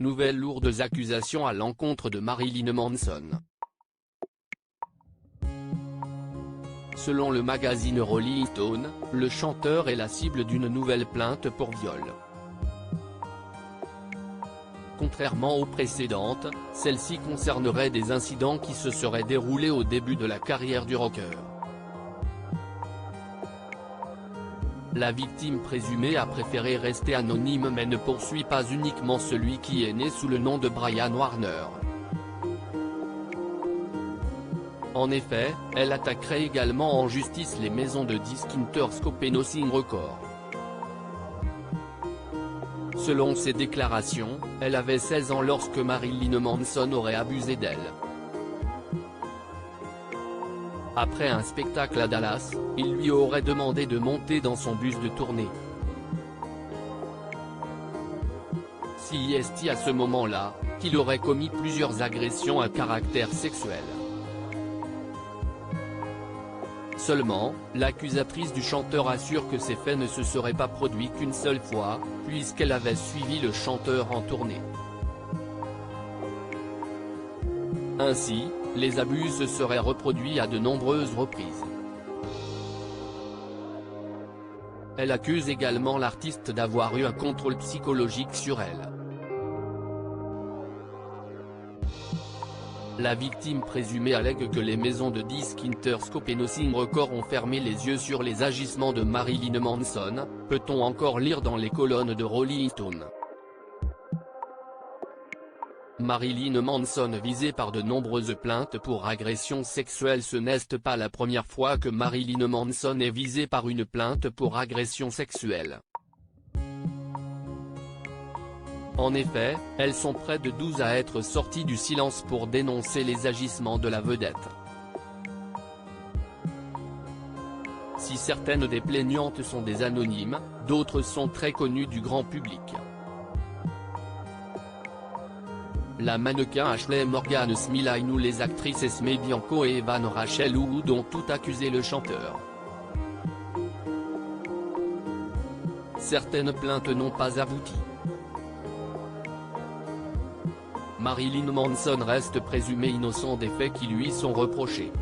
nouvelles lourdes accusations à l'encontre de Marilyn Manson. Selon le magazine Rolling Stone, le chanteur est la cible d'une nouvelle plainte pour viol. Contrairement aux précédentes, celle-ci concernerait des incidents qui se seraient déroulés au début de la carrière du rocker. La victime présumée a préféré rester anonyme mais ne poursuit pas uniquement celui qui est né sous le nom de Brian Warner. En effet, elle attaquerait également en justice les maisons de disques Interscope et Nothing Records. Selon ses déclarations, elle avait 16 ans lorsque Marilyn Manson aurait abusé d'elle. Après un spectacle à Dallas, il lui aurait demandé de monter dans son bus de tournée. CIST à ce moment-là, qu'il aurait commis plusieurs agressions à caractère sexuel. Seulement, l'accusatrice du chanteur assure que ces faits ne se seraient pas produits qu'une seule fois, puisqu'elle avait suivi le chanteur en tournée. Ainsi, les abus se seraient reproduits à de nombreuses reprises. Elle accuse également l'artiste d'avoir eu un contrôle psychologique sur elle. La victime présumée allègue que les maisons de disques Interscope et Nothing Records ont fermé les yeux sur les agissements de Marilyn Manson, peut-on encore lire dans les colonnes de Rolling Stone. Marilyn Manson visée par de nombreuses plaintes pour agression sexuelle. Ce n'est pas la première fois que Marilyn Manson est visée par une plainte pour agression sexuelle. En effet, elles sont près de 12 à être sorties du silence pour dénoncer les agissements de la vedette. Si certaines des plaignantes sont des anonymes, d'autres sont très connues du grand public. La mannequin Ashley Morgan Smiley ou les actrices Esme Bianco et Evan Rachel Wood ont toutes accusé le chanteur. Certaines plaintes n'ont pas abouti. Marilyn Manson reste présumé innocent des faits qui lui sont reprochés.